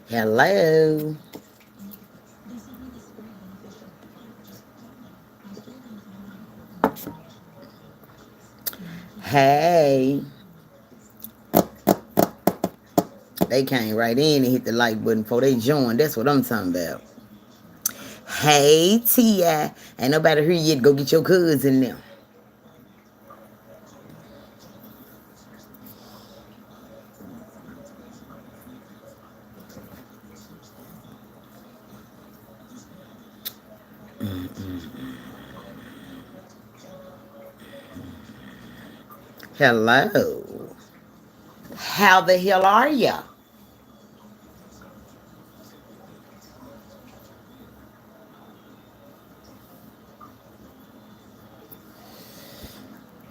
Hello. Hey. They came right in and hit the like button before they joined. That's what I'm talking about. Hey, T.I. Ain't nobody here yet. Go get your cousin now. Hello. How the hell are ya?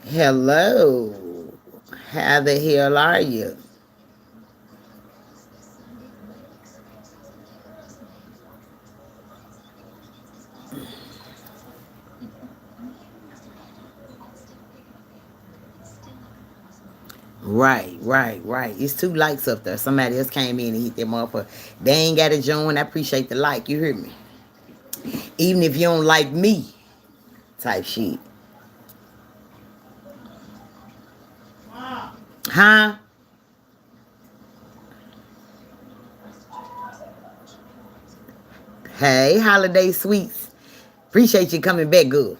Hello. How the hell are you? Right. It's two likes up there. Somebody else came in and hit them up. They ain't got to join. I appreciate the like. You hear me? Even if you don't like me, type shit. Huh? Hey, holiday sweets. Appreciate you coming back good.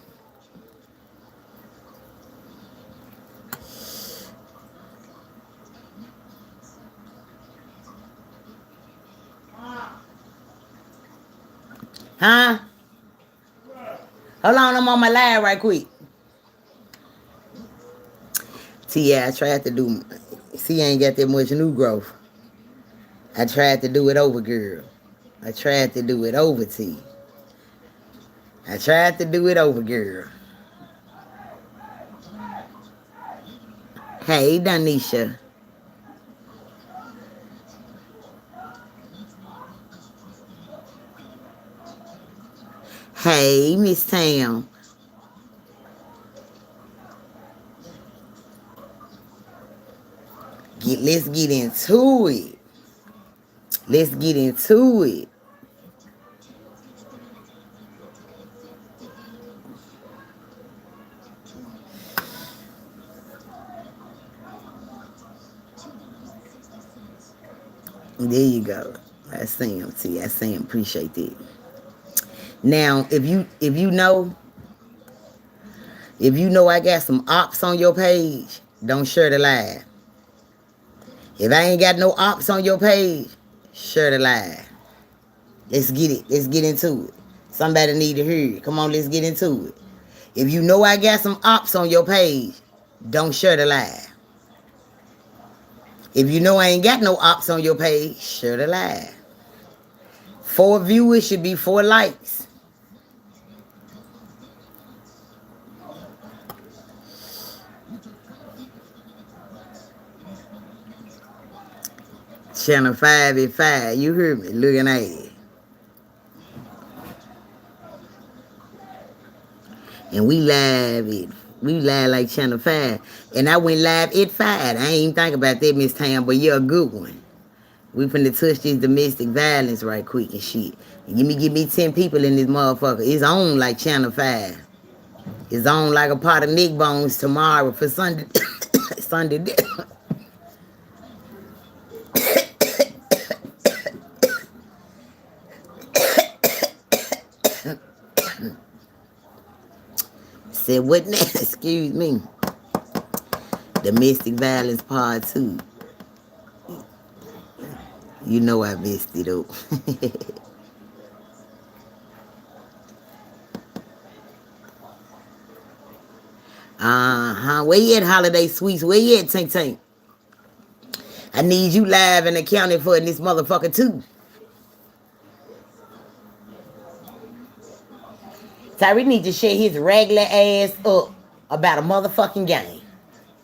Huh? Hold on, I'm on my live right quick. See, yeah, I tried to do. See, I ain't got that much new growth. I tried to do it over, girl. I tried to do it over, T. I tried to do it over, girl. Hey, Donisha. Hey, Miss Tam. Let's get into it. Let's get into it. There you go. I see him, T. I see him. Appreciate that. Now, if you know I got some ops on your page, don't share the live. If I ain't got no ops on your page, share the live. Let's get it. Let's get into it. Somebody need to hear it. Come on, let's get into it. If you know I got some ops on your page, don't share the live. If you know I ain't got no ops on your page, share the live. 4 viewers should be 4 likes. Channel 5 is 5. You heard me looking at it. And we live like Channel 5. And I went live at 5. I ain't even think about that, Miss Tam, but you're a good one. We finna touch this domestic violence right quick and shit. And give me 10 people in this motherfucker. It's on like Channel 5. It's on like a pot of neck bones tomorrow for Sunday. Sunday. Said what now? Excuse me. Domestic violence part 2. You know I messed it up. Where you at, Holiday Sweets? Where you at, Tank Tank? I need you live and accounted for in this motherfucker too. Tyree need to shut his regular ass up about a motherfucking game.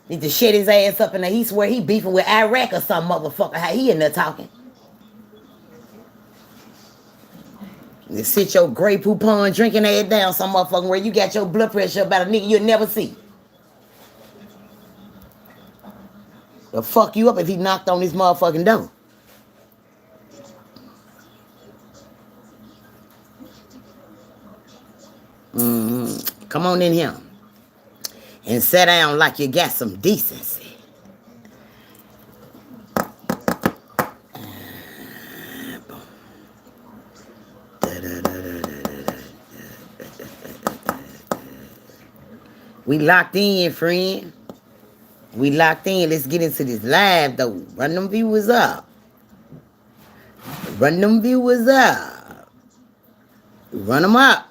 Need to shut his ass up and he swear he beefing with Iraq or some motherfucker. How he in there talking? You sit your Grey Poupon drinking ass down some motherfucking where you got your blood pressure about a nigga you'll never see. He'll fuck you up if he knocked on this motherfucking door. Come on in here and sit down like you got some decency. We locked in, friend. We locked in. Let's get into this live, though. Run them viewers up. Run them viewers up. Run them up.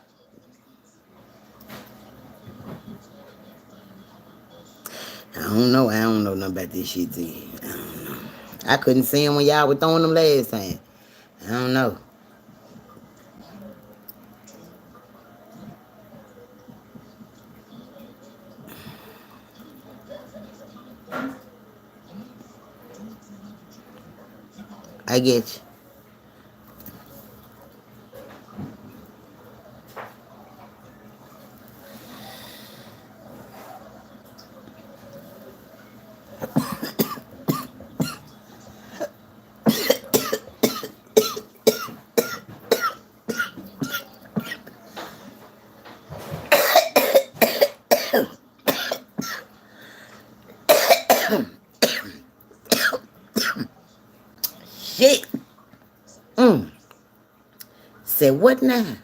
I don't know nothing about this shit, T. I don't know. I couldn't see them when y'all were throwing them last time. I don't know. I get you. Shit. Said what now?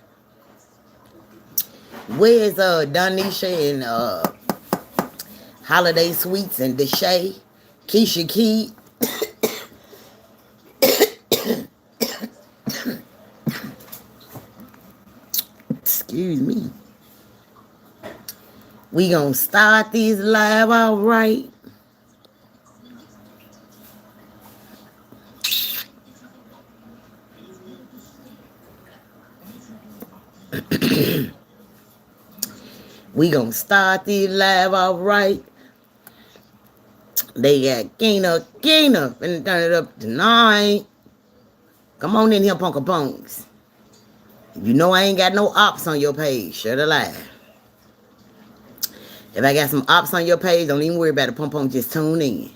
Where's Donisha and Holiday Sweets and Deshay, Keisha Key? Excuse me. We gonna start this live all right. We gonna start this live all right. They got Kina, and turn it up tonight. Come on in here, Punka Punks. You know I ain't got no ops on your page. Share the live. If I got some ops on your page, don't even worry about it. Punk Punk, just tune in.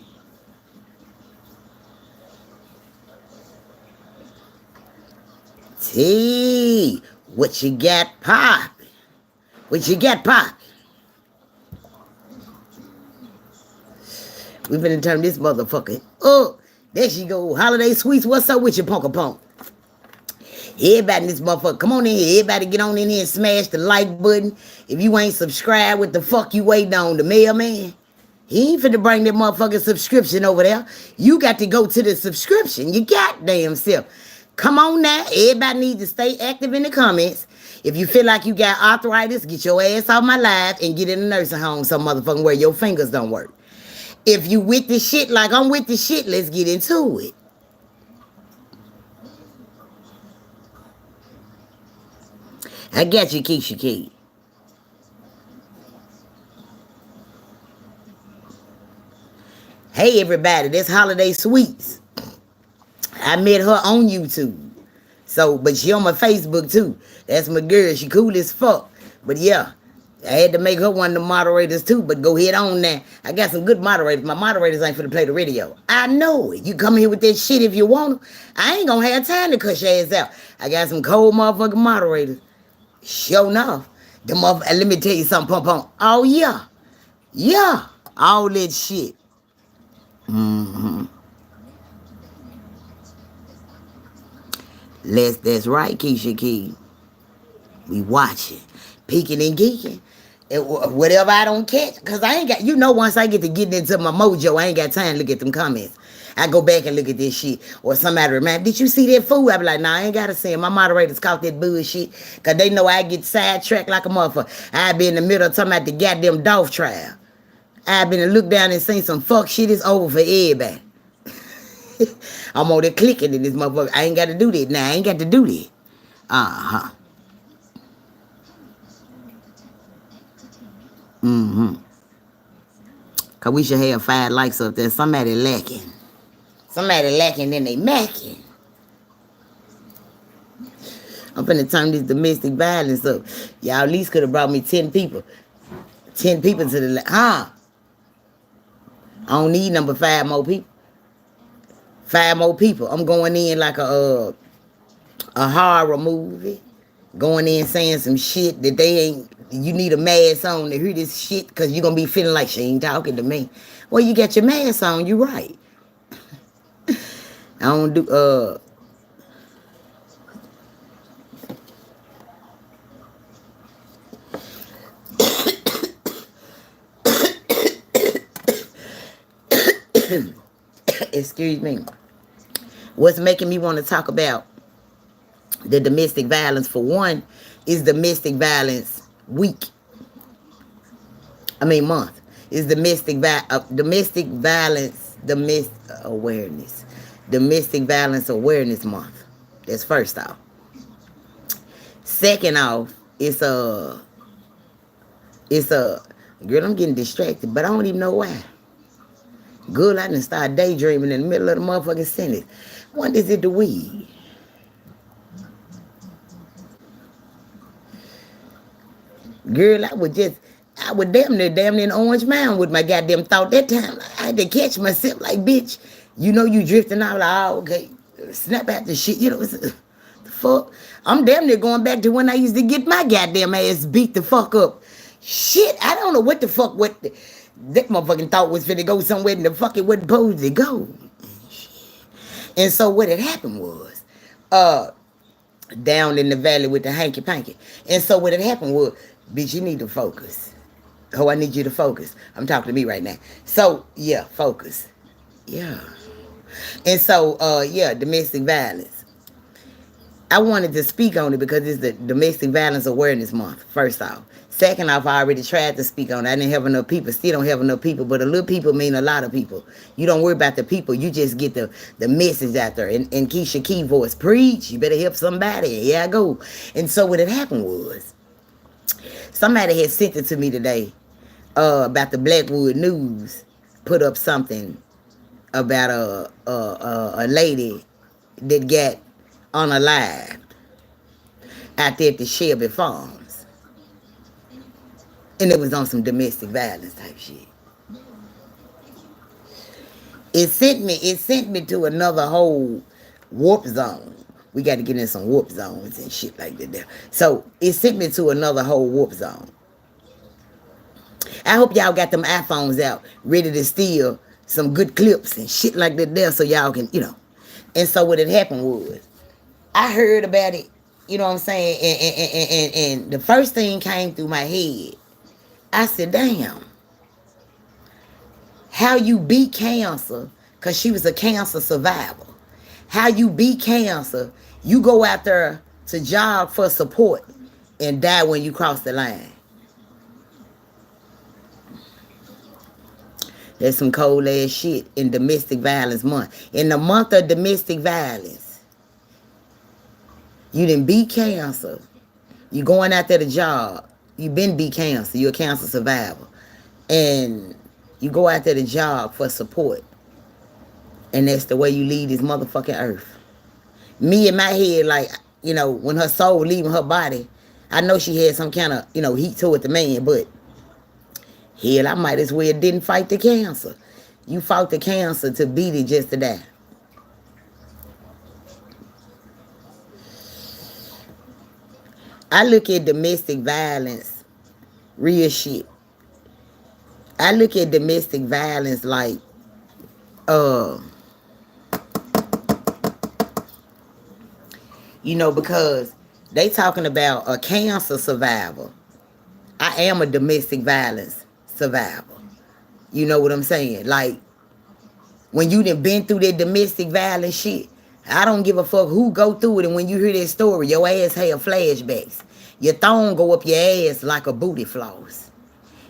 T, what you got poppin'? What you got poppin'? We finna turn this motherfucker up. There she go. Holiday Sweets, what's up with you, Punka Punk? Everybody in this motherfucker, come on in here. Everybody get on in here and smash the like button. If you ain't subscribed, what the fuck you waiting on? The mailman? He ain't finna bring that motherfucking subscription over there. You got to go to the subscription. You goddamn self. Come on now. Everybody needs to stay active in the comments. If you feel like you got arthritis, get your ass off my live and get in a nursing home some motherfucking where your fingers don't work. If you with the shit like I'm with the shit, let's get into it. I got you, Keisha Key. Hey everybody, that's Holiday Sweets. I met her on YouTube. So, but she on my Facebook too. That's my girl. She cool as fuck. But yeah, I had to make her one of the moderators too. But go ahead on now. I got some good moderators. My moderators ain't finna play the radio. I know it. You come here with that shit if you want to. I ain't gonna have time to cuss your ass out. I got some cold motherfucking moderators. Sure enough. The motherfucker, let me tell you something, Pump Pump. Oh yeah. Yeah. All that shit. That's right, Keisha Key. We watching, peeking and geeking. And whatever I don't catch, because I ain't got, once I get to getting into my mojo, I ain't got time to look at them comments. I go back and look at this shit. Or somebody remind, did you see that fool? I be like, nah, I ain't got to see him. My moderators caught that bullshit. Because they know I get sidetracked like a motherfucker. I be in the middle talking about the goddamn Dolph trial. I been to look down and seen some fuck shit is over for everybody. I'm on there clicking in this motherfucker. I ain't got to do that now. I ain't got to do that. Uh-huh. Because we should have 5 likes up there. Somebody lacking. Somebody lacking, then they macking. I'm finna turn this domestic violence up. Y'all at least could have brought me 10 people. 10 people to the... I don't need number 5 more people. 5 more people. I'm going in like a horror movie. Going in saying some shit that they ain't... You need a mask on to hear this shit because you're going to be feeling like she ain't talking to me. Well, you got your mask on. You right. I don't do... Excuse me. What's making me want to talk about the domestic violence, for one, is domestic violence week. Month. Is domestic violence awareness. Domestic violence awareness month. That's first off. Second off, it's a girl, I'm getting distracted, but I don't even know why. Good, I done start daydreaming in the middle of the motherfucking sentence. What is it the weed? Girl, I would damn near in Orange Mountain with my goddamn thought that time. I had to catch myself like, bitch, you drifting out like, oh, okay, snap out the shit, the fuck. I'm damn near going back to when I used to get my goddamn ass beat the fuck up. Shit, I don't know what the fuck, that motherfucking thought was finna go somewhere and the fuck it wasn't supposed to go. And so what had happened was, down in the valley with the hanky panky. And so what had happened was, bitch, you need to focus. Oh, I need you to focus. I'm talking to me right now. So, yeah, focus. Yeah. And so, domestic violence. I wanted to speak on it because it's the Domestic Violence Awareness Month, first off. Second off, I already tried to speak on it. I didn't have enough people. Still don't have enough people. But a little people mean a lot of people. You don't worry about the people. You just get the message out there. And Keisha Key voice, preach. You better help somebody. Here I go. And so what had happened was, somebody had sent it to me today about the Blackwood News. Put up something about a lady that got unalived out there at the Shelby Farms. And it was on some domestic violence type shit. It sent me to another whole warp zone. We got to get in some warp zones and shit like that there. So it sent me to another whole warp zone. I hope y'all got them iPhones out ready to steal some good clips and shit like that there so y'all can, And so what had happened was, I heard about it, you know what I'm saying? And the first thing came through my head. I said, damn, how you beat cancer, because she was a cancer survivor. How you beat cancer, you go out there to jog for support and die when you cross the line. There's some cold ass shit in domestic violence month. In the month of domestic violence, you didn't beat cancer. You going out there to job. You been beat cancer. You're a cancer survivor. And you go out there to job for support. And that's the way you leave this motherfucking earth. Me in my head, like, you know, when her soul leaving her body, I know she had some kind of, you know, heat toward the man, but hell, I might as well didn't fight the cancer. You fought the cancer to beat it just to die. I look at domestic violence, real shit. I look at domestic violence like, you know, because they talking about a cancer survivor. I am a domestic violence survivor. You know what I'm saying? Like, when you done been through that domestic violence shit, I don't give a fuck who go through it. And when you hear that story, your ass have flashbacks. Your thong go up your ass like a booty floss.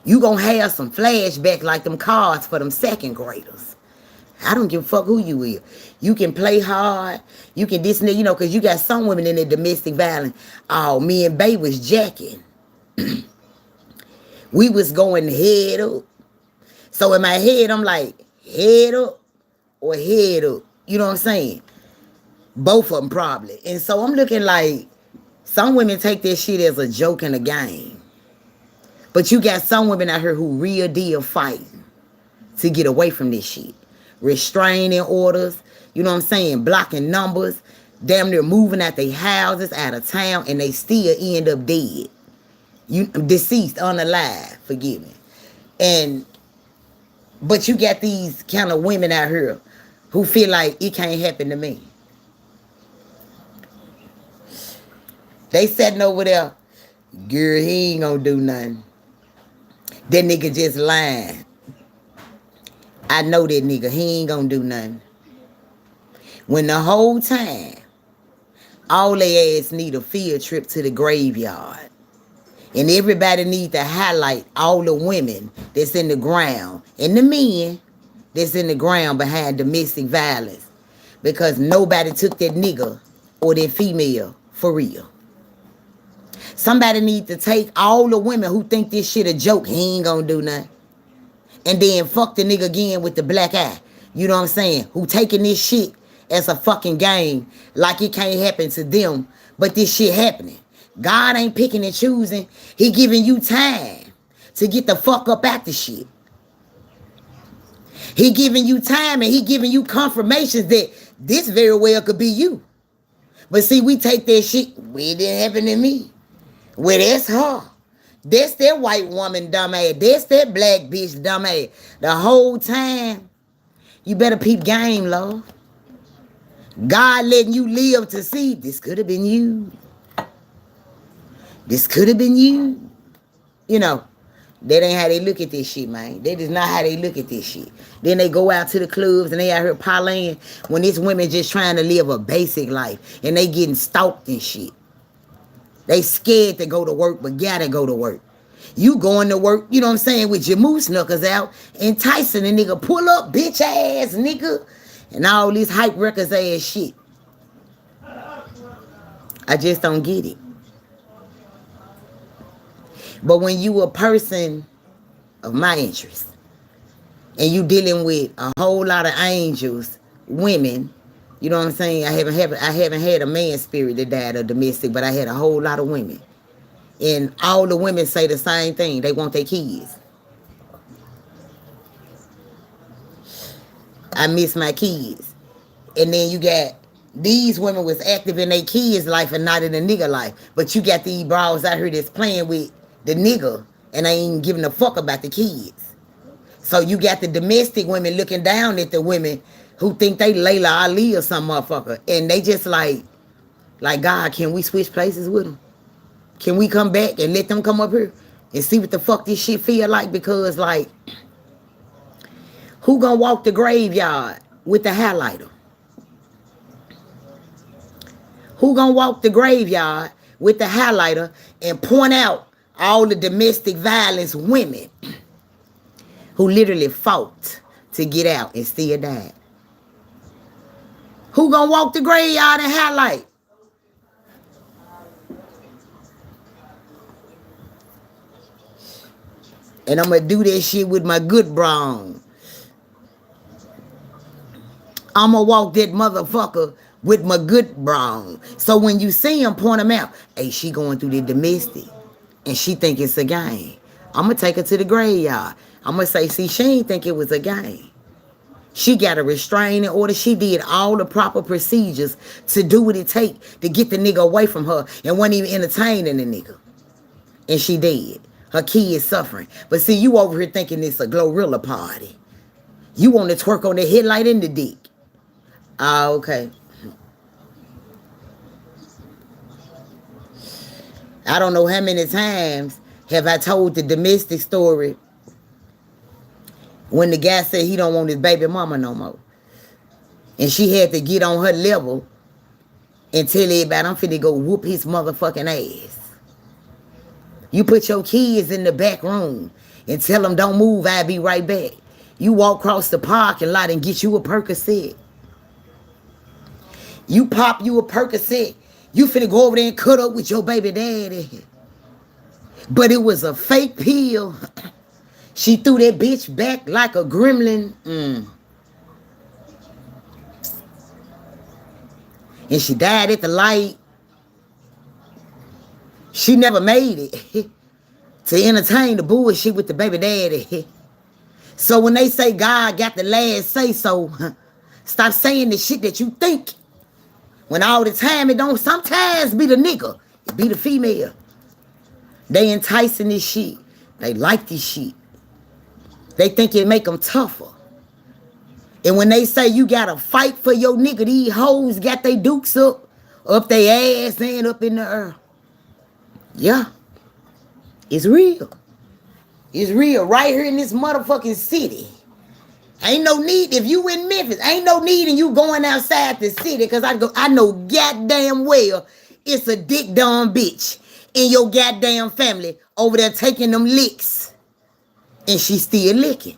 You gonna have some flashback like them cards for them second graders. I don't give a fuck who you is. You can play hard. You can this and that, you know, because you got some women in the domestic violence. Oh, me and Bae was jacking. We was going head up. So in my head, I'm like, head up or head up. You know what I'm saying? Both of them probably. And so I'm looking like, some women take this shit as a joke and a game. But you got some women out here who real deal fighting to get away from this shit. Restraining orders, you know what I'm saying? Blocking numbers, damn near moving out their houses, out of town, and they still end up dead. You deceased, unalive, forgive me. But you got these kind of women out here who feel like it can't happen to me. They sitting over there, girl, he ain't gonna do nothing. That nigga just lying. I know that nigga, he ain't gonna do nothing. When the whole time, all they ass need a field trip to the graveyard. And everybody need to highlight all the women that's in the ground and the men that's in the ground behind domestic violence. Because nobody took that nigga or that female for real. Somebody need to take all the women who think this shit a joke, he ain't gonna do nothing. And then fuck the nigga again with the black eye. You know what I'm saying? Who taking this shit as a fucking game like it can't happen to them, but this shit happening. God ain't picking and choosing. He giving you time to get the fuck up at the shit. He giving you time and he giving you confirmations that this very well could be you. But see, we take that shit, well, it didn't happen to me. Well, that's her. That's that white woman dumbass. That's that black bitch dumbass. The whole time, you better peep game, love. God letting you live to see, this could have been you. This could have been you. You know, that ain't how they look at this shit, man. That is not how they look at this shit. Then they go out to the clubs and they out here parlaying when these women just trying to live a basic life and they getting stalked and shit. They scared to go to work, but gotta go to work. You going to work, you know what I'm saying, with your moose knuckles out, enticing a nigga, pull up, bitch ass nigga, and all this hype records ass shit. I just don't get it. But when you a person of my interest, and you dealing with a whole lot of angels, women, you know what I'm saying? I haven't had a man spirit that died of domestic, but I had a whole lot of women. And all the women say the same thing. They want their kids. I miss my kids. And then you got these women was active in their kids' life and not in the nigga life. But you got these bras out here that's playing with the nigga and they ain't giving a fuck about the kids. So you got the domestic women looking down at the women who think they Layla Ali or some motherfucker. And they just like, Like, God, can we switch places with them? Can we come back and let them come up here and see what the fuck this shit feel like? Because, like, who gonna walk the graveyard with the highlighter? Who gonna walk the graveyard with the highlighter and point out all the domestic violence women who literally fought to get out and still died? Who gonna walk the graveyard and highlight? And I'm gonna do that shit with my good brown. I'm gonna walk that motherfucker with my good brown. So when you see him, point him out. Hey, she going through the domestic. And she think it's a game. I'm gonna take her to the graveyard. I'm gonna say, see, she ain't think it was a game. She got a restraining order. She did all the proper procedures to do what it take to get the nigga away from her and wasn't even entertaining the nigga. And she did. Her kid is suffering. But see, you over here thinking it's a Glorilla party. You want to twerk on the headlight in the dick. Ah, okay. I don't know how many times have I told the domestic story when the guy said he don't want his baby mama no more. And she had to get on her level and tell everybody, I'm finna go whoop his motherfucking ass. You put your kids in the back room and tell them don't move, I'll be right back. You walk across the parking lot and get you a Percocet. You pop you a Percocet. You finna go over there and cut up with your baby daddy. But it was a fake pill. She threw that bitch back like a gremlin. And she died at the light. She never made it to entertain the bullshit with the baby daddy. So when they say God got the last say so, stop saying the shit that you think. When all the time it don't sometimes be the nigga, it be the female. They enticing this shit. They like this shit. They think it make them tougher. And when they say you gotta fight for your nigga, these hoes got they dukes up their ass and up in the air. Yeah. It's real. It's real right here in this motherfucking city. Ain't no need, if you in Memphis, ain't no need in you going outside the city, because I know goddamn well it's a dick dumb bitch in your goddamn family over there taking them licks. And she still licking.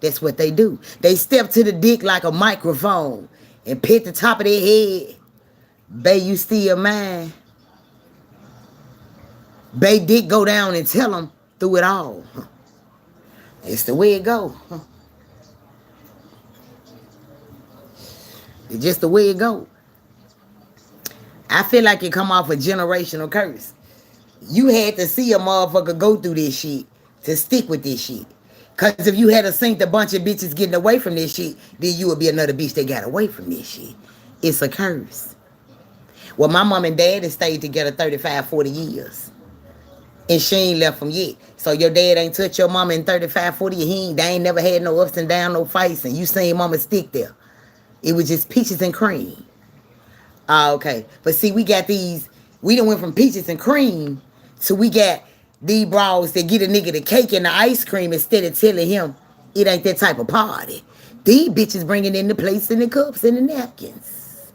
That's what they do. They step to the dick like a microphone and pet the top of their head. Bae, you still mine. Bae dick go down and tell them through it all. It's the way it go. It's just the way it go. I feel like it come off a generational curse. You had to see a motherfucker go through this shit to stick with this shit. Because if you had to seen a bunch of bitches getting away from this shit, then you would be another bitch that got away from this shit. It's a curse. Well, my mom and dad have stayed together 35, 40 years. And she ain't left them yet. So your dad ain't touched your mama in 35, 40 years. They ain't never had no ups and downs, no fights. And you seen mama stick there. It was just peaches and cream. Okay. But see, we got these, we done went from peaches and cream to we got these bras that get a nigga the cake and the ice cream instead of telling him it ain't that type of party. These bitches bringing in the plates and the cups and the napkins.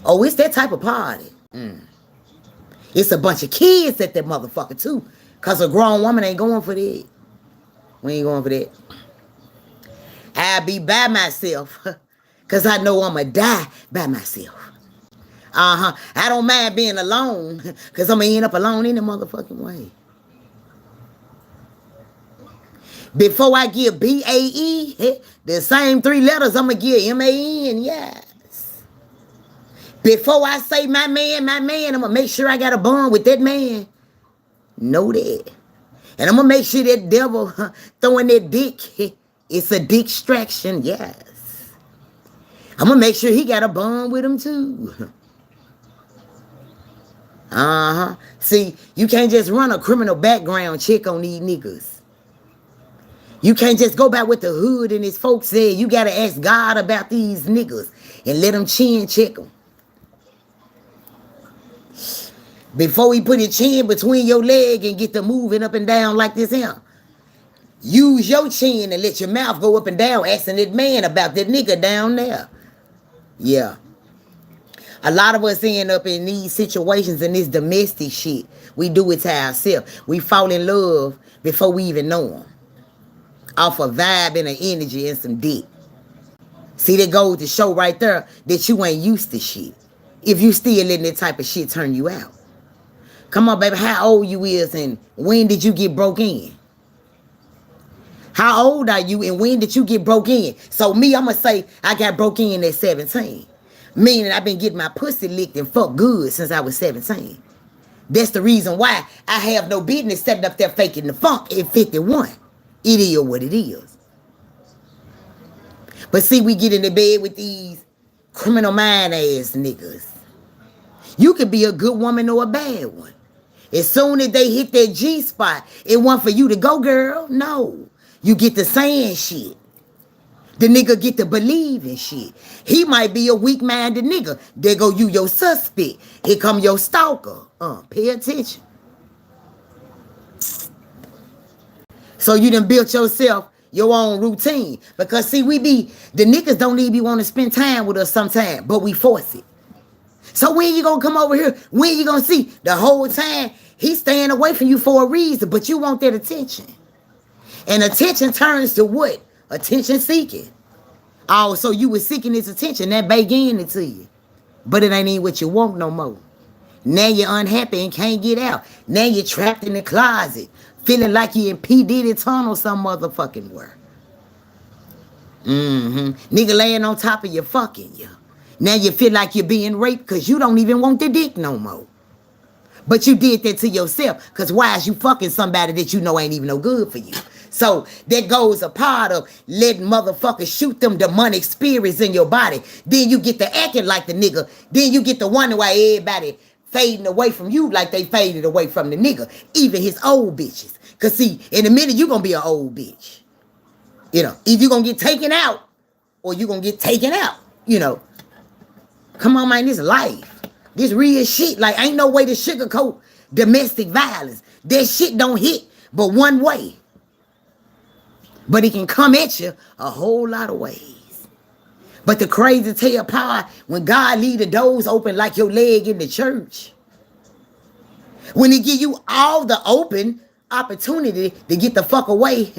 Oh, it's that type of party. It's a bunch of kids at that motherfucker too. Because a grown woman ain't going for that. We ain't going for that. I'll be by myself. Because I know I'm going to die by myself. I don't mind being alone. Because I'm going to end up alone in the motherfucking way. Before I give B-A-E, the same three letters, I'm going to give M-A-N, yes. Before I say my man, I'm going to make sure I got a bond with that man. Know that. And I'm going to make sure that devil throwing that dick, it's a distraction, yes. I'm going to make sure he got a bond with him too. See, you can't just run a criminal background check on these niggas. You can't just go back with the hood and his folks said. You got to ask God about these niggas and let them chin check them. Before he put his chin between your leg and get to moving up and down like this here. Use your chin and let your mouth go up and down asking that man about that nigga down there. Yeah. A lot of us end up in these situations in this domestic shit. We do it to ourselves. We fall in love before we even know them. Off a vibe and an energy and some dick. See, that goes to show right there that you ain't used to shit. If you still letting that type of shit turn you out. Come on, baby, how old you is and when did you get broke in? How old are you and when did you get broke in? So me, I'ma say I got broke in at 17. Meaning I've been getting my pussy licked and fucked good since I was 17. That's the reason why I have no business setting up there faking the funk at 51. It is what it is. But see, we get in the bed with these criminal mind ass niggas. You could be a good woman or a bad one. As soon as they hit that G spot, it wasn't for you to go, girl. No. You get to saying shit. The nigga get to believe in shit. He might be a weak-minded nigga. There go you, your suspect. Here come your stalker. Pay attention. So you done built yourself your own routine. Because see, the niggas don't even want to spend time with us sometimes, but we force it. So when you gonna come over here? When you gonna see? The whole time, he's staying away from you for a reason, but you want that attention. And attention turns to what? Attention seeking. Oh, so you was seeking his attention, that begging it to you. But it ain't even what you want no more. Now you're unhappy and can't get out. Now you're trapped in the closet, feeling like you in P. Diddy tunnel some motherfucking where. Nigga laying on top of you fucking you. Now you feel like you're being raped because you don't even want the dick no more. But you did that to yourself because why is you fucking somebody that you know ain't even no good for you? So that goes a part of letting motherfuckers shoot them demonic spirits in your body. Then you get to acting like the nigga. Then you get to wonder why everybody fading away from you like they faded away from the nigga. Even his old bitches. Because see, in a minute you going to be an old bitch. You know, either you going to get taken out or you going to get taken out. You know. Come on, man, this life. This real shit. Like, ain't no way to sugarcoat domestic violence. That shit don't hit but one way. But it can come at you a whole lot of ways. But the crazy tell part, when God leave the doors open like your leg in the church. When he give you all the open opportunity to get the fuck away.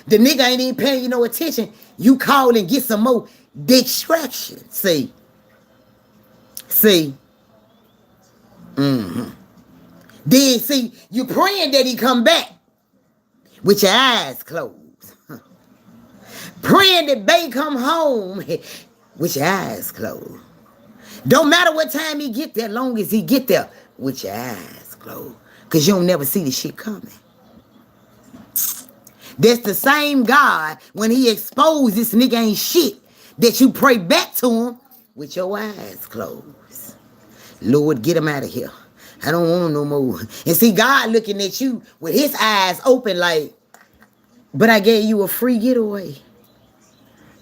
The nigga ain't even paying you no attention. You call and get some more distraction. See. Then see, you praying that he come back with your eyes closed. Praying that Bay come home with your eyes closed. Don't matter what time he get there, long as he get there with your eyes closed. Because you don't never see the shit coming. That's the same God when he exposed this nigga ain't shit that you pray back to him with your eyes closed. Lord, get him out of here. I don't want him no more. And see, God looking at you with his eyes open like, but I gave you a free getaway.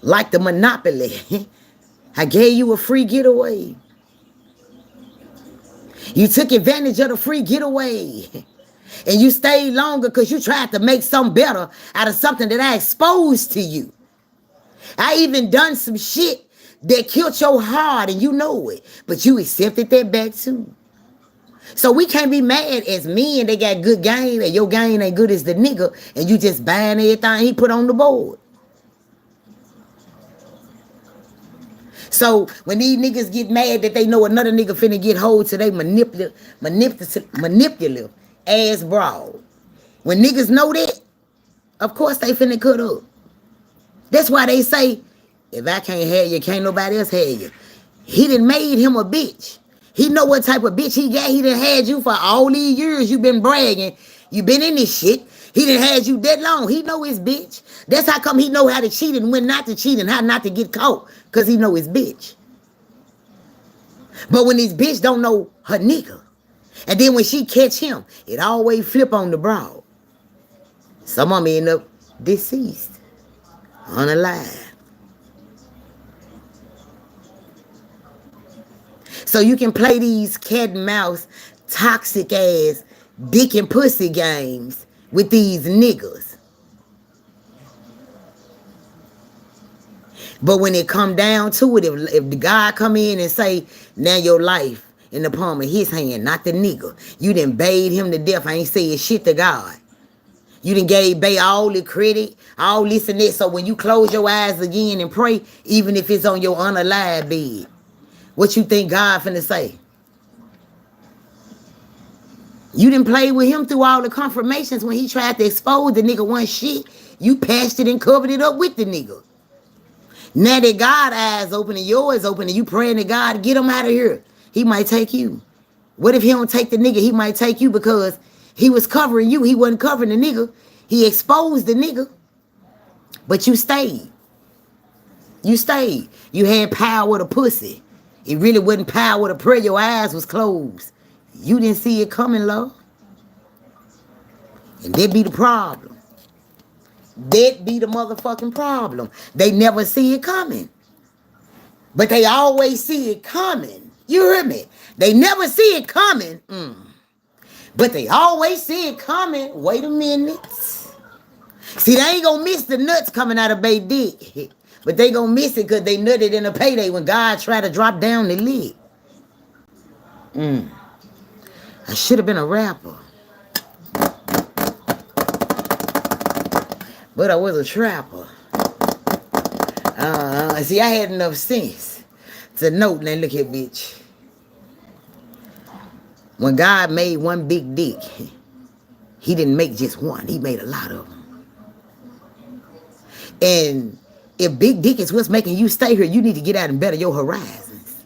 Like the Monopoly. I gave you a free getaway. You took advantage of the free getaway. And you stayed longer because you tried to make something better out of something that I exposed to you. I even done some shit that killed your heart and you know it. But you accepted that back too. So we can't be mad as men. They got good game and your game ain't good as the nigga. And you just buying everything he put on the board. So when these niggas get mad that they know another nigga finna get hold to they manipulative ass broad. When niggas know that, of course they finna cut up. That's why they say, if I can't have you, can't nobody else have you. He done made him a bitch. He know what type of bitch he got. He done had you for all these years you been bragging. You been in this shit. He done had you that long. He know his bitch. That's how come he know how to cheat and when not to cheat and how not to get caught. Because he know his bitch. But when his bitch don't know her nigga. And then when she catch him, it always flip on the broad. Some of them end up deceased. Unalive. So you can play these cat and mouse toxic ass dick and pussy games with these niggas. But when it come down to it, if the God come in and say, now your life in the palm of his hand, not the nigga. You done bade him to death. I ain't saying shit to God. You done gave Bay all the credit, all this and that. So when you close your eyes again and pray, even if it's on your unalive bed, what you think God finna say? You didn't play with him through all the confirmations when he tried to expose the nigga one shit. You patched it and covered it up with the nigga. Now that God's eyes open and yours open and you praying to God, get him out of here. He might take you. What if he don't take the nigga? He might take you because he was covering you. He wasn't covering the nigga. He exposed the nigga. But you stayed. You stayed. You had power to pussy. It really wasn't power to pray. Your eyes was closed. You didn't see it coming, love. And that be the problem. That be the motherfucking problem. They never see it coming. But they always see it coming. You hear me? They never see it coming. But they always see it coming. Wait a minute. See, they ain't gonna miss the nuts coming out of Bay dick. But they gonna miss it because they nutted in a payday when God tried to drop down the lid. I should have been a rapper. But I was a trapper. See, I had enough sense to note, now look here, bitch. When God made one big dick, he didn't make just one. He made a lot of them. And if big dick is what's making you stay here, you need to get out and better your horizons.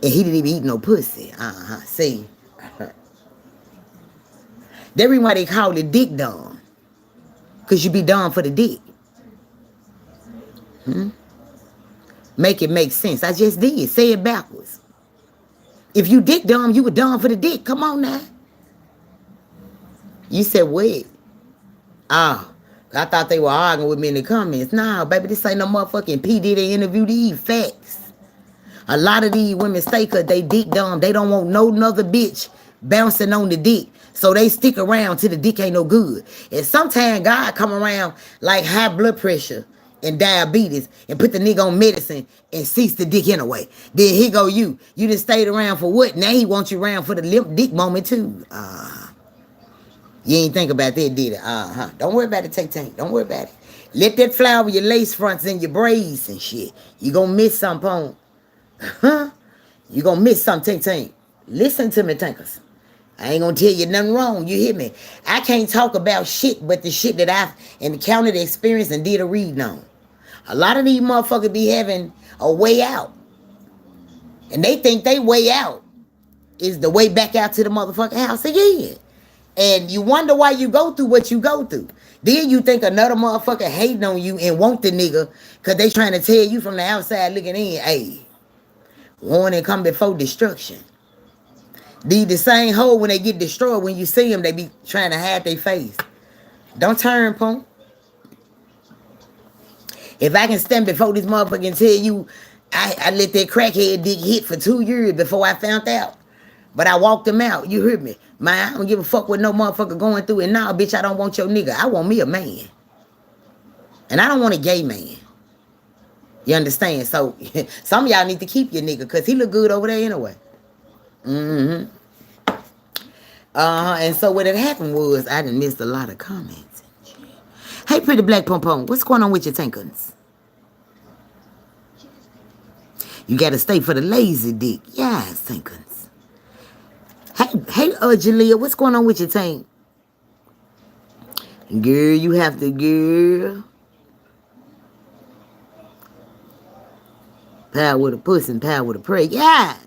And he didn't even eat no pussy. See. That's why they call it dick dumb. Because you be dumb for the dick. Make it make sense. I just did. Say it backwards. If you dick dumb, you were dumb for the dick. Come on now. You said, wait. I thought they were arguing with me in the comments. Nah, baby, this ain't no motherfucking P. Diddy interview. These facts. A lot of these women stay because they dick dumb. They don't want no other bitch bouncing on the dick. So they stick around till the dick ain't no good. And sometimes God come around like high blood pressure and diabetes and put the nigga on medicine and cease the dick anyway. Then here go you. You just stayed around for what? Now he wants you around for the limp dick moment too. You ain't think about that, did it? Don't worry about it, Tank. Don't worry about it. Let that fly with your lace fronts and your braids and shit. You gonna miss something, You gonna miss something, Tank. Listen to me, Tankers. I ain't gonna tell you nothing wrong. You hear me? I can't talk about shit but the shit that I've encountered, experienced, and did a reading on. A lot of these motherfuckers be having a way out. And they think they way out is the way back out to the motherfucking house again. And you wonder why you go through what you go through. Then you think another motherfucker hating on you and want the nigga because they trying to tell you from the outside looking in, hey, warning come before destruction. The same hole when they get destroyed, when you see them, they be trying to hide their face. Don't turn, punk. If I can stand before this motherfucker and tell you, I let that crackhead dick hit for 2 years before I found out. But I walked him out. You heard me? Man, I don't give a fuck what no motherfucker going through. And nah, bitch, I don't want your nigga. I want me a man. And I don't want a gay man. You understand? So, some of y'all need to keep your nigga because he look good over there anyway. And so what had happened was I done missed a lot of comments. Hey, pretty black pom-pom, what's going on with your tankers? You gotta stay for the lazy dick. Yes, tankers. Hey, Jalea, what's going on with your tank? Girl, you have to, girl. Power with a puss and power with a pray. Yes.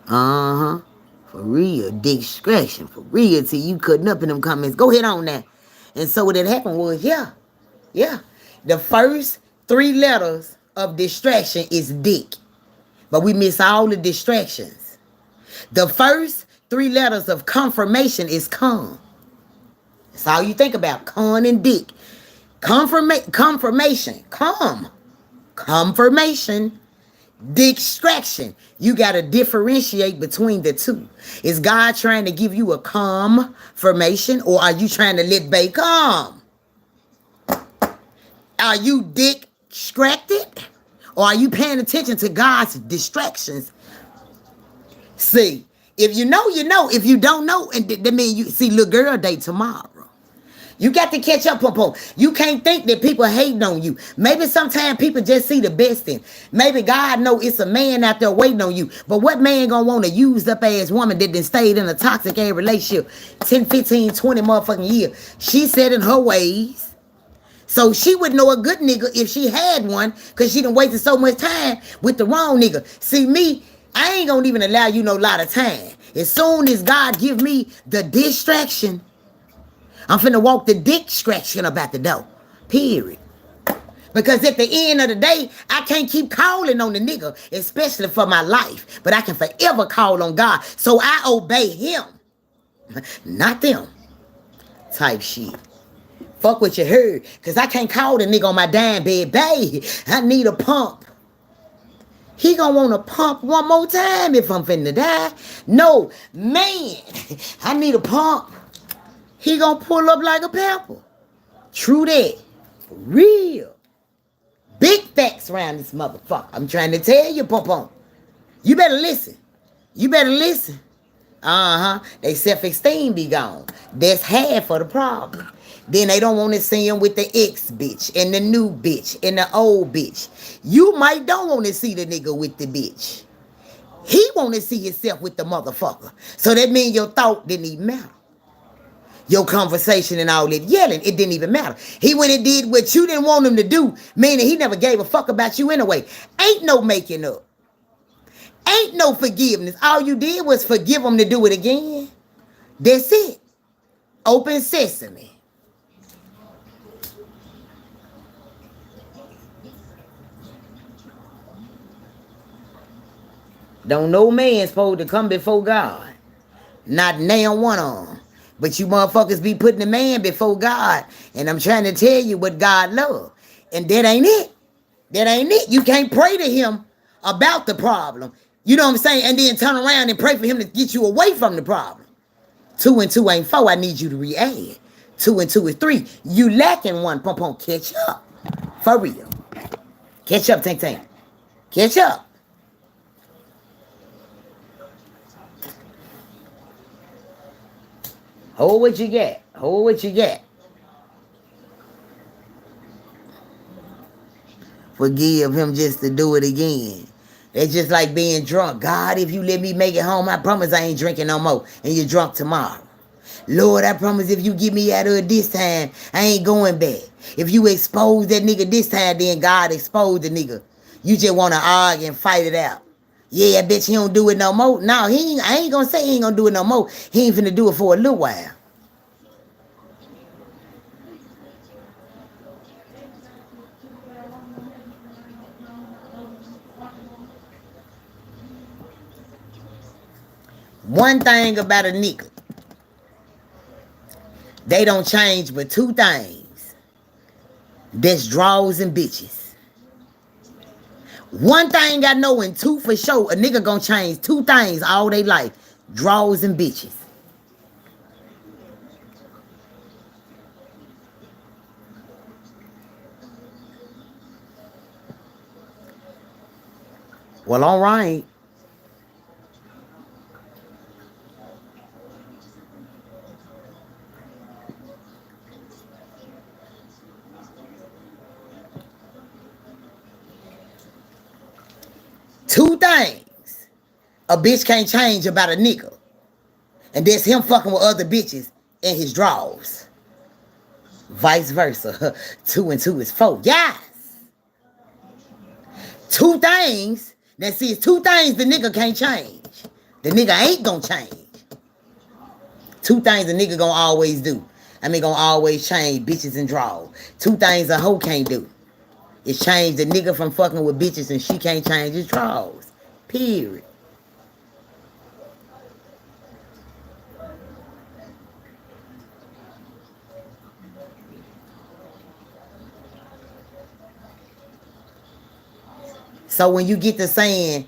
For real, dick scratching. For real, till you cutting up in them comments. Go ahead on that. And so what had happened was, yeah. The first 3 letters of distraction is dick. But we miss all the distractions. The first 3 letters of confirmation is con. That's all you think about. Con and dick. Confirmation. Come. Confirmation, distraction. You got to differentiate between the two. Is God trying to give you a confirmation, or are you trying to let Bay come? Are you distracted, or are you paying attention to God's distractions? See, if you know, you know. If you don't know, and that mean you see, little girl day tomorrow. You got to catch up, Pom. You can't think that people hating on you. Maybe sometimes people just see the best in. Maybe God know it's a man out there waiting on you. But what man gonna want a used up ass woman that done stayed in a toxic ass relationship 10, 15, 20 motherfucking years? She said in her ways. So she would know a good nigga if she had one, because she done wasted so much time with the wrong nigga. See me, I ain't gonna even allow you no lot of time. As soon as God give me the distraction, I'm finna walk the distraction about the door. Period. Because at the end of the day, I can't keep calling on the nigga, especially for my life. But I can forever call on God. So I obey him. Not them. Type shit. Fuck what you heard. Because I can't call the nigga on my damn bed. Babe, I need a pump. He gonna want to pump one more time if I'm finna die. No, man, I need a pump. He gonna pull up like a pamper. True that. For real. Big facts around this motherfucker. I'm trying to tell you, Pom. You better listen. You better listen. They self-esteem be gone. That's half of the problem. Then they don't want to see him with the ex bitch and the new bitch and the old bitch. You might don't want to see the nigga with the bitch. He want to see himself with the motherfucker. So that means your thought didn't even matter. Your conversation and all that yelling, it didn't even matter. He went and did what you didn't want him to do, meaning he never gave a fuck about you anyway. Ain't no making up. Ain't no forgiveness. All you did was forgive him to do it again. That's it. Open sesame. Don't no man supposed to come before God. Not now one of them. But you motherfuckers be putting the man before God. And I'm trying to tell you what God loves. And that ain't it. That ain't it. You can't pray to him about the problem. You know what I'm saying? And then turn around and pray for him to get you away from the problem. 2 and 2 ain't 4. I need you to re-add. 2 and 2 is 3. You lacking one. Pom. Catch up. For real. Catch up, Tank Tank. Catch up. Hold what you get. Hold what you get. Forgive him just to do it again. It's just like being drunk. God, if you let me make it home, I promise I ain't drinking no more. And you're drunk tomorrow. Lord, I promise if you get me out of it this time, I ain't going back. If you expose that nigga this time, then God exposed the nigga. You just want to argue and fight it out. Yeah, I bet he don't do it no more. No, I ain't gonna say he ain't gonna do it no more. He ain't finna do it for a little while. One thing about a nigga, they don't change but 2 things. That's draws and bitches. One thing I know in 2 for sure, a nigga gonna change 2 things all day life. Draws and bitches. Well, all right. Two things a bitch can't change about a nigga. And that's him fucking with other bitches in his drawers. Vice versa. 2 and 2 is 4. Yes. 2 things. Now see, it's 2 things the nigga can't change. The nigga ain't gonna change. 2 things a nigga gonna always do. Gonna always change bitches and drawers. 2 things a hoe can't do. It's change the nigga from fucking with bitches and she can't change his drawers. Period. So when you get to saying,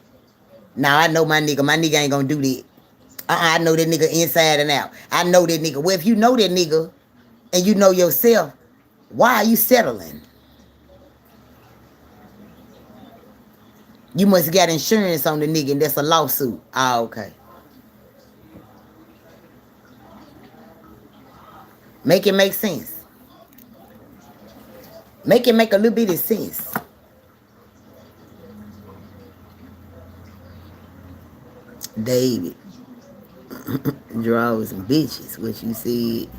now I know my nigga ain't gonna do that. I know that nigga inside and out. I know that nigga. Well, if you know that nigga and you know yourself, why are you settling? You must got insurance on the nigga and that's a lawsuit. Ah, okay. Make it make sense. Make it make a little bit of sense. David. Draws and bitches, what you said.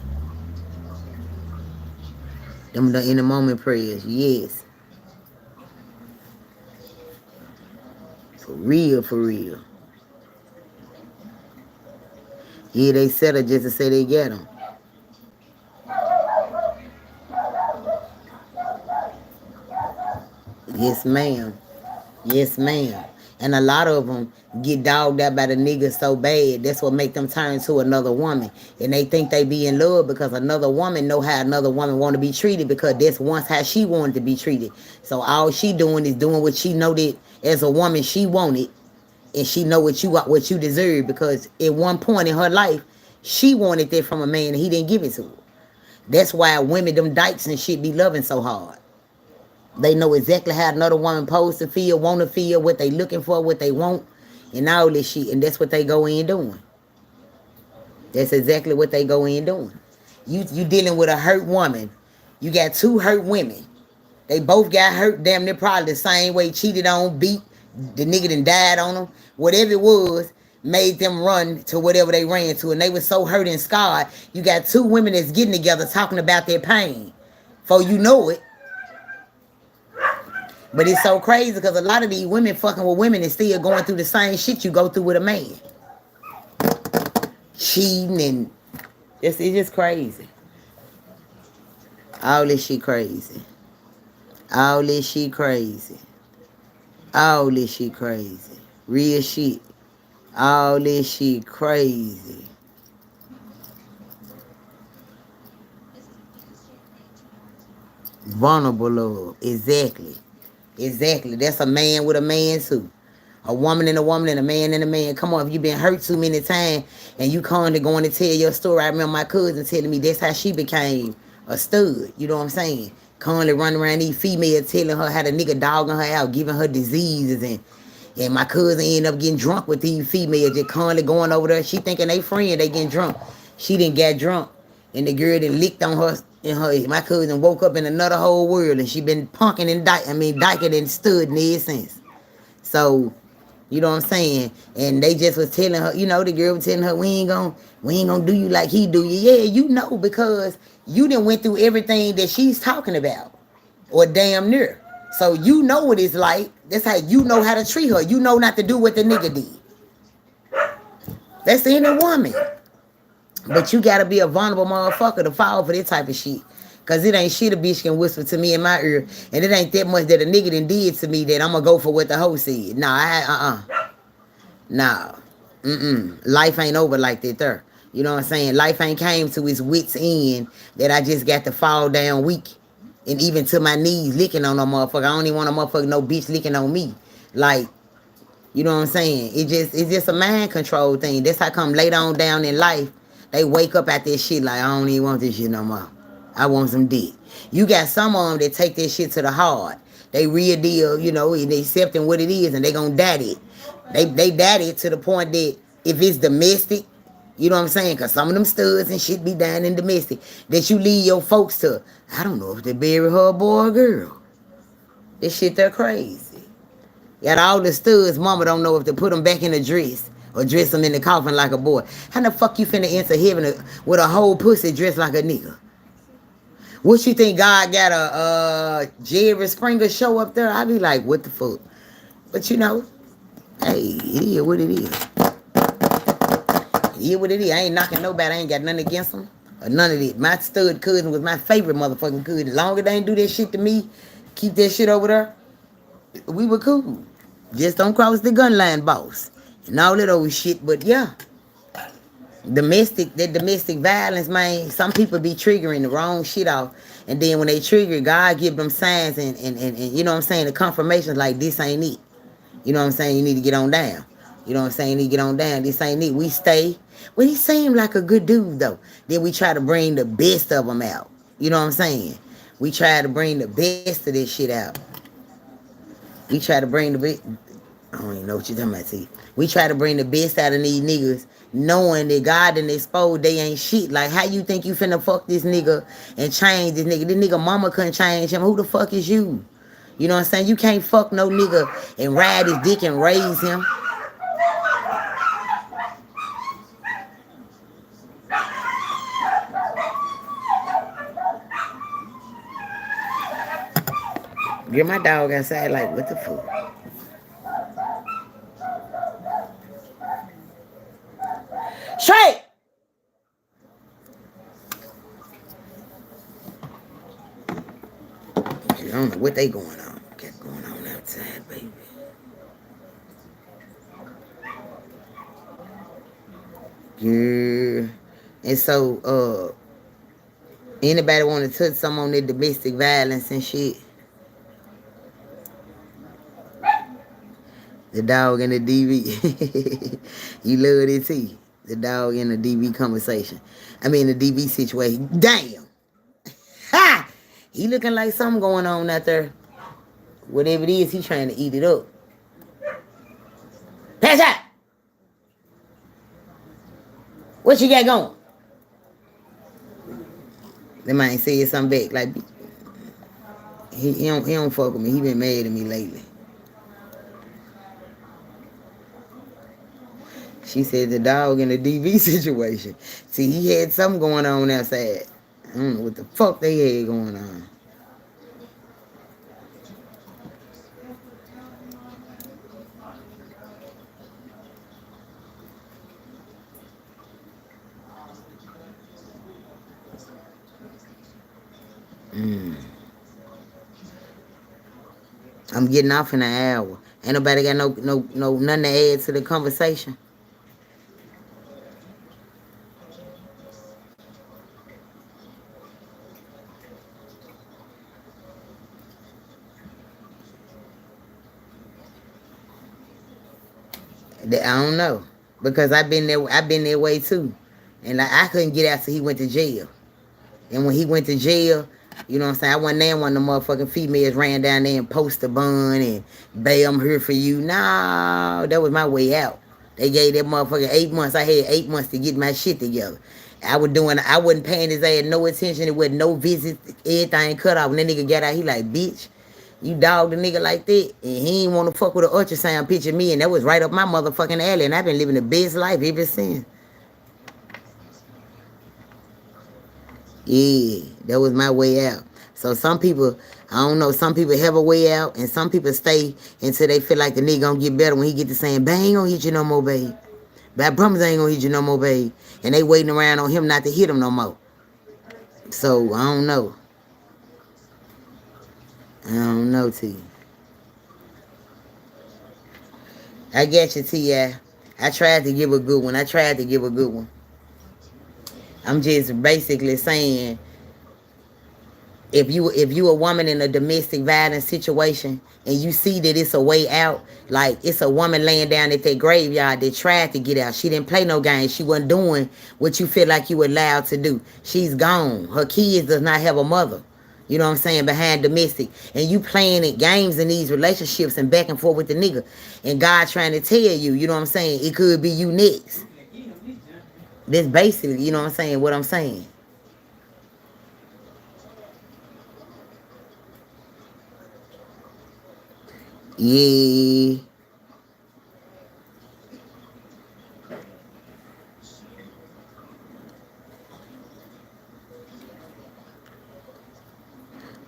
Them the in the moment prayers, yes. For real, for real. Yeah, they settle just to say they get them. Yes, ma'am. Yes, ma'am. And a lot of them get dogged out by the niggas so bad. That's what make them turn to another woman. And they think they be in love because another woman know how another woman want to be treated because that's once how she wanted to be treated. So all she doing is doing what she know that as a woman she wanted. And she know what you deserve because at one point in her life, she wanted that from a man and he didn't give it to her. That's why women, them dykes and shit be loving so hard. They know exactly how another woman supposed to feel, want to feel, what they looking for, what they want, and all this shit. And that's what they go in doing. That's exactly what they go in doing. You dealing with a hurt woman. You got two hurt women. They both got hurt damn near probably the same way, cheated on, beat, the nigga done died on them. Whatever it was, made them run to whatever they ran to. And they were so hurt and scarred. You got two women that's getting together talking about their pain. For you know it. But it's so crazy because a lot of these women fucking with women and still going through the same shit you go through with a man. Cheating and it's just crazy. All this shit crazy. All this shit crazy. All this shit crazy. Real shit. All this shit crazy. Vulnerable love. Exactly. Exactly. That's a man with a man too. A woman and a woman and a man and a man. Come on, if you been hurt too many times and you constantly going to tell your story. I remember my cousin telling me that's how she became a stud. You know what I'm saying? Constantly running around these females telling her how the nigga dogging her out, giving her diseases and my cousin ended up getting drunk with these females, just constantly going over there. She thinking they friend, they getting drunk. She didn't get drunk. And the girl done licked on her and my cousin woke up in another whole world and she been punking and dyking and stood ever since. So, you know what I'm saying? And they just was telling her, you know, the girl was telling her, we ain't gonna do you like he do you. Yeah, you know, because you done went through everything that she's talking about. Or damn near. So you know what it's like. That's how you know how to treat her. You know not to do what the nigga did. That's any woman. But you gotta be a vulnerable motherfucker to fall for this type of shit. Cause it ain't shit a bitch can whisper to me in my ear. And it ain't that much that a nigga done did to me that I'm gonna go for what the hoe said. Nah, Nah. Life ain't over like that there. You know what I'm saying? Life ain't came to its wits end that I just got to fall down weak. And even to my knees licking on no motherfucker. I don't even want a motherfucker, no bitch licking on me. Like, you know what I'm saying? It's just a mind control thing. That's how come later on down in life, they wake up at this shit like, I don't even want this shit no more. I want some dick. You got some of them that take this shit to the heart. They real deal, you know, and they accepting what it is and they gonna daddy it. They daddy it to the point that if it's domestic, you know what I'm saying? Because some of them studs and shit be down in domestic that you leave your folks to. I don't know if they bury her boy or girl. This shit, they're crazy. Got all the studs, mama don't know if to put them back in a dress or dress them in the coffin like a boy. How the fuck you finna enter heaven with a whole pussy dressed like a nigga? What you think God got a Jerry Springer show up there? I be like, what the fuck? But you know, hey, it is what it is. It is what it is. I ain't knocking nobody. I ain't got nothing against them. Or none of it. My stud cousin was my favorite motherfucking cousin. As long as they ain't do that shit to me, keep that shit over there, we were cool. Just don't cross the gun line, boss. And all that old shit, but yeah. That domestic violence, man, some people be triggering the wrong shit off. And then when they trigger, God give them signs and you know what I'm saying, the confirmation like this ain't it. You know what I'm saying? You need to get on down. You know what I'm saying? You need to get on down. This ain't it. We stay. Well, he seemed like a good dude, though. Then we try to bring the best of him out. You know what I'm saying? We try to bring the best of this shit out. We try to bring the best. I don't even know what you're talking about, see. We try to bring the best out of these niggas, knowing that God done exposed they ain't shit. Like, how you think you finna fuck this nigga and change this nigga? This nigga mama couldn't change him. Who the fuck is you? You know what I'm saying? You can't fuck no nigga and ride his dick and raise him. Get my dog outside like, what the fuck? Straight! I don't know what they going on. Got going on outside, baby. Yeah. And so, anybody want to touch some on their domestic violence and shit? The dog in the DV. You love it, too. The dog in the DV conversation. I mean, the DV situation. Damn. Ha! He looking like something going on out there. Whatever it is, he trying to eat it up. Pass out! What you got going? They might say something back. Like, he don't fuck with me. He been mad at me lately. She said the dog in the DV situation. See, he had something going on outside. I don't know what the fuck they had going on. I'm getting off in an hour. Ain't nobody got no nothing to add to the conversation. I don't know, because I've been that way too, and like, I couldn't get out till he went to jail. And when he went to jail, you know what I'm saying, I wasn't there when the motherfucking females ran down there and posted a bun and babe, I'm here for you. Nah, that was my way out. They gave that motherfucker 8 months. I had 8 months to get my shit together. I wasn't paying his ass no attention. It wasn't no visits. Everything cut off. When that nigga got out, he like, bitch, you dogged a nigga like that, and he ain't want to fuck with an ultrasound picture of me, and that was right up my motherfucking alley, and I've been living the best life ever since. Yeah, that was my way out. So some people, I don't know, some people have a way out, and some people stay until they feel like the nigga gonna get better when he get to saying, bang, ain't gonna hit you no more, babe. But I promise I ain't gonna hit you no more, babe. And they waiting around on him not to hit him no more. So, I don't know. I don't know, T. I get you, T.I. I tried to give a good one. I'm just basically saying, if you a woman in a domestic violence situation and you see that it's a way out, like it's a woman laying down at that graveyard that tried to get out. She didn't play no games. She wasn't doing what you feel like you were allowed to do. She's gone. Her kids does not have a mother. You know what I'm saying? Behind domestic. And you playing at games in these relationships and back and forth with the nigga. And God trying to tell you, you know what I'm saying? It could be you next. That's basically, you know what I'm saying, what I'm saying. Yeah.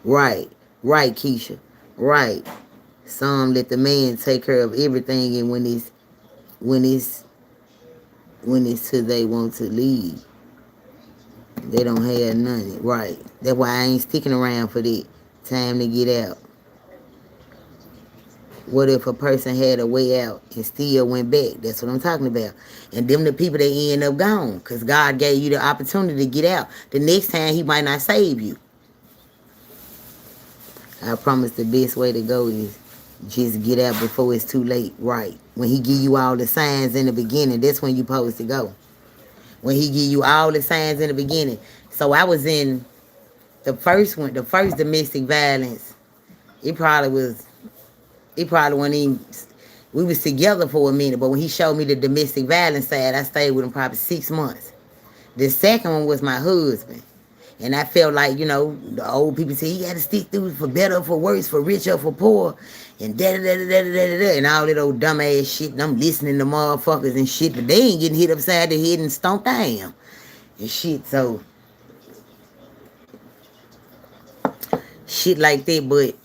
Right. Right, Keisha. Right. Some let the man take care of everything, and when it's till they want to leave, they don't have nothing. Right. That's why I ain't sticking around for that. Time to get out. What if a person had a way out and still went back? That's what I'm talking about. And them the people that end up gone. Because God gave you the opportunity to get out. The next time he might not save you. I promise the best way to go is Just get out before it's too late, right? When he give you all the signs in the beginning, that's when you supposed to go. When he give you all the signs in the beginning. So I was in the first one, the first domestic violence. It probably was, it probably wasn't even, we was together for a minute, but when he showed me the domestic violence side, I stayed with him probably 6 months. The second one was my husband. And I felt like, you know, the old people say, you got to stick through for better or for worse, for rich or for poor, and da-da-da-da-da-da-da, and all that old dumbass shit. And I'm listening to motherfuckers and shit, but they ain't getting hit upside the head and stomped down and shit. So, shit like that, but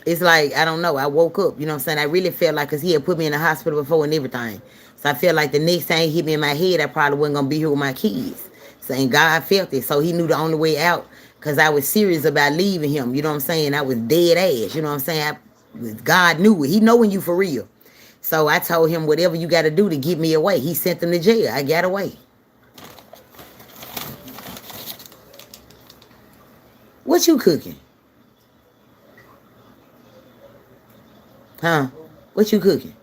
it's like, I don't know, I woke up, you know what I'm saying? I really felt like, because he had put me in the hospital before and everything. So I felt like the next time he hit me in my head, I probably wasn't going to be here with my kids. So, and God felt it. So he knew the only way out, because I was serious about leaving him. You know what I'm saying? I was dead ass. You know what I'm saying? God knew it. He knowing you for real. So I told him, whatever you got to do to get me away. He sent them to jail. I got away. What you cooking? Huh? What you cooking?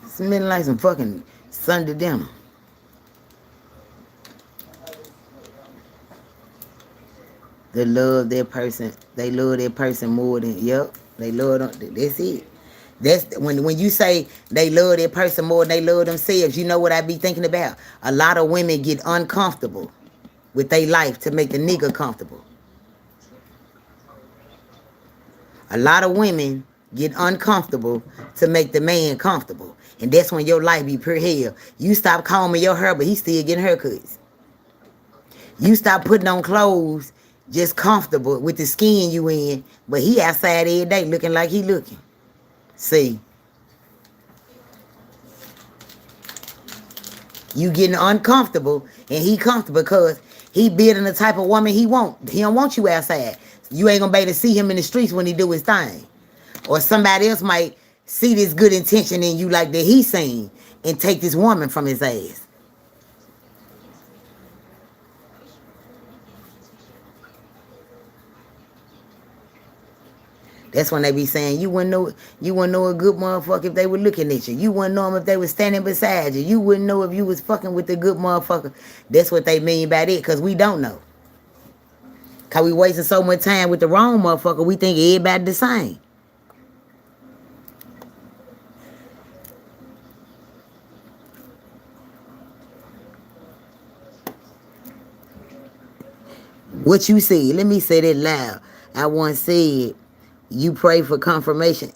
Smelling like some fucking Sunday dinner. They love their person. They love their person more than, yep. They love them. That's it. That's when you say they love their person more than they love themselves. You know what I be thinking about? A lot of women get uncomfortable with their life to make the nigga comfortable. A lot of women get uncomfortable to make the man comfortable. And that's when your life be pure hell. You stop combing your hair, but he still getting haircuts. You stop putting on clothes just comfortable with the skin you in, but he outside every day looking like he looking. See, you getting uncomfortable and he comfortable because he building the type of woman he want. He don't want you outside. You ain't gonna be able to see him in the streets when he do his thing. Or somebody else might see this good intention in you like that he seen and take this woman from his ass. That's when they be saying you wouldn't know a good motherfucker if they were looking at you. You wouldn't know them if they were standing beside you. You wouldn't know if you was fucking with a good motherfucker. That's what they mean by that, because we don't know. Because we wasting so much time with the wrong motherfucker, we think everybody the same. What you said, let me say that loud. I once said, you pray for confirmation.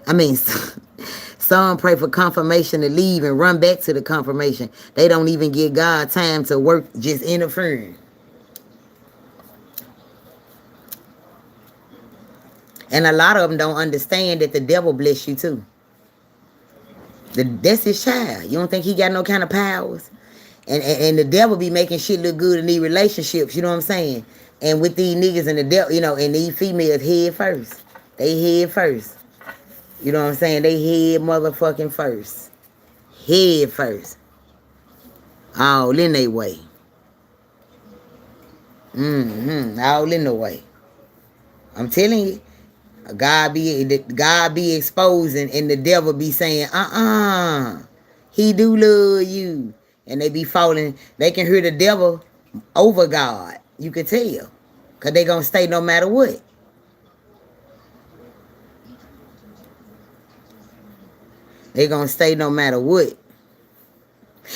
I mean, some pray for confirmation to leave and run back to the confirmation. They don't even give God time to work, just interfering. And a lot of them don't understand that the devil bless you too. That's his child. You don't think he got no kind of powers? And the devil be making shit look good in these relationships, you know what I'm saying? And with these niggas and the devil, you know, and these females head first. They head first. You know what I'm saying? They head motherfucking first. Head first. All in their way. All in the way. I'm telling you. God be exposing and the devil be saying, he do love you. And they be falling. They can hear the devil over God. You can tell. Because they going to stay no matter what. They going to stay no matter what.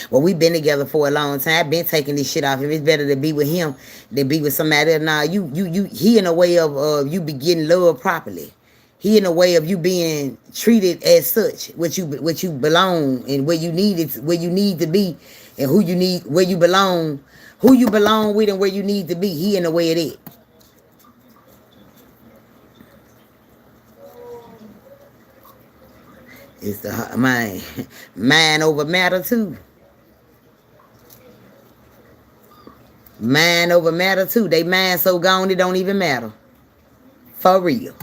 Well, we've been together for a long time. I've been taking this shit off him. It's better to be with him than be with somebody else. Nah, he in a way of you be getting loved properly. He in a way of you being treated as such, what you belong and where you need to be, and where you belong with and where you need to be. He in a way of that. It's the mind over matter too. Mind over matter too. They mind so gone it don't even matter. For real.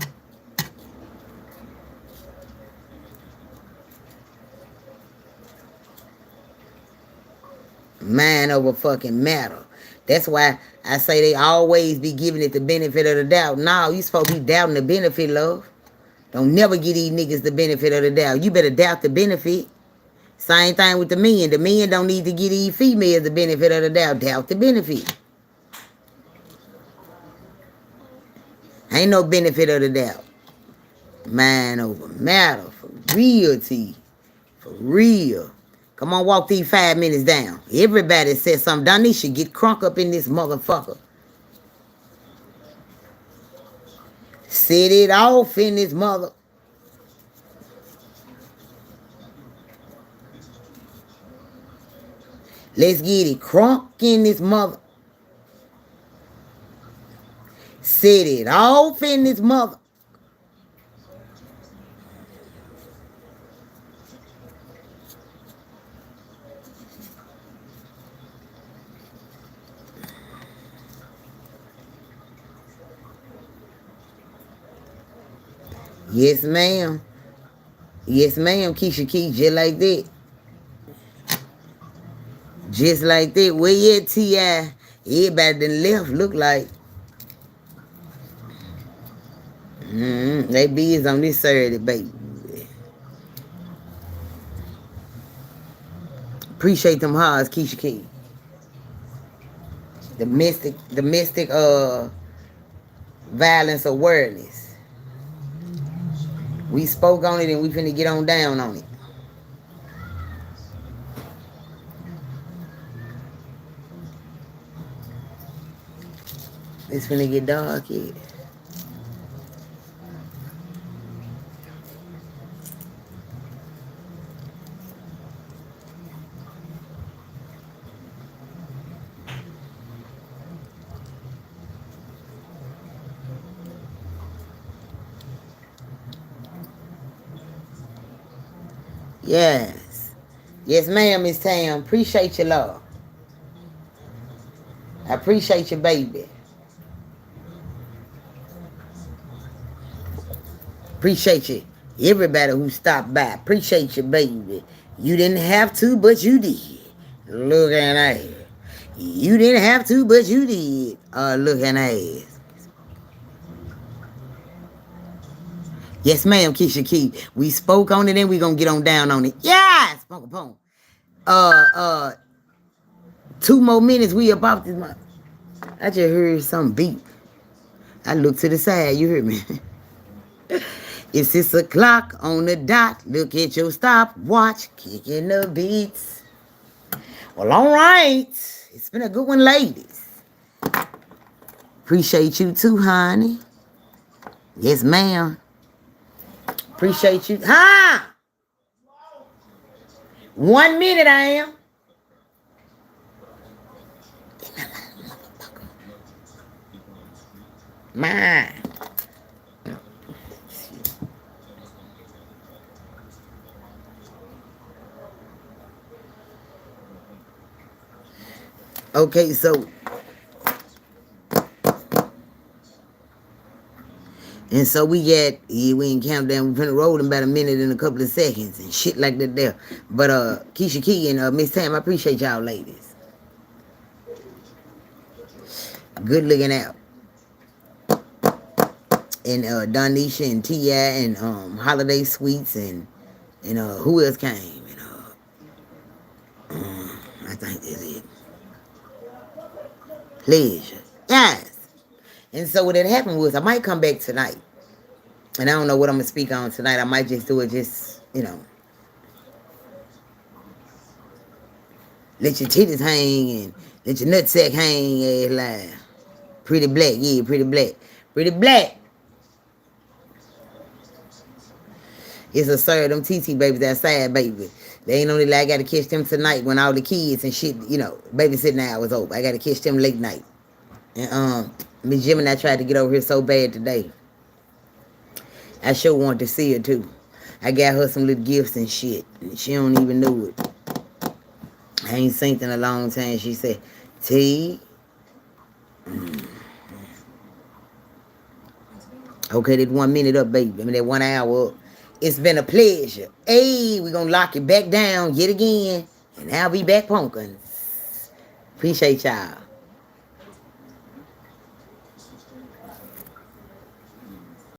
Mind over fucking matter. That's why I say they always be giving it the benefit of the doubt. No, you supposed to be doubting the benefit, love. Don't never give these niggas the benefit of the doubt. You better doubt the benefit. Same thing with the men. The men don't need to give these females the benefit of the doubt. Doubt the benefit. Ain't no benefit of the doubt. Mind over matter. For real, T. For real. Come on, walk these 5 minutes down. Everybody said something. Donnie should get crunk up in this motherfucker. Set it off in this mother. Let's get it crunk in this mother. Set it off in this mother. Yes, ma'am. Yes, ma'am. Keisha Key, just like that. Just like that. Where you at, T.I.? Everybody done left, look like. They bees on this Saturday, baby. Appreciate them hearts, Keisha Key. The mystic violence awareness. We spoke on it and we finna get on down on it. It's finna get dark here. Yes. Yes, ma'am, Miss Tam. Appreciate your love. I appreciate you, baby. Appreciate you. Everybody who stopped by. Appreciate you, baby. You didn't have to, but you did. Look at that. You didn't have to, but you did. Look at that. Yes, ma'am, Keisha Key. We spoke on it and we gonna get on down on it. Yes! 2 more minutes, we about this month. I just heard some beat. I looked to the side, you heard me? It's 6 o'clock on the dot. Look at your stopwatch, kicking the beats. Well, all right. It's been a good one, ladies. Appreciate you too, honey. Yes, ma'am. Appreciate you. 1 minute I am. Mine. Okay, so we in countdown. We're finna roll in about a minute and a couple of seconds and shit like that there. But Keisha Key and Miss Tam, I appreciate y'all ladies. Good looking out. And Donisha and T.I. and Holiday Sweets and who else came? I think that's it. Pleasure. Yes. And so what had happened was I might come back tonight. And I don't know what I'm going to speak on tonight. I might just do it let your titties hang and let your nutsack hang. Like, pretty black. Yeah, pretty black. Pretty black. It's a sir, them TT babies outside, baby. They ain't only like I got to catch them tonight when all the kids and shit, babysitting hours over. I got to catch them late night. And Miss Gemini tried to get over here so bad today. I sure wanted to see her too. I got her some little gifts and shit. And she don't even know it. I ain't seen it in a long time. She said, T. Okay, that 1 minute up, baby. That 1 hour up. It's been a pleasure. Hey, we're going to lock it back down yet again. And I'll be back, pumpkins. Appreciate y'all.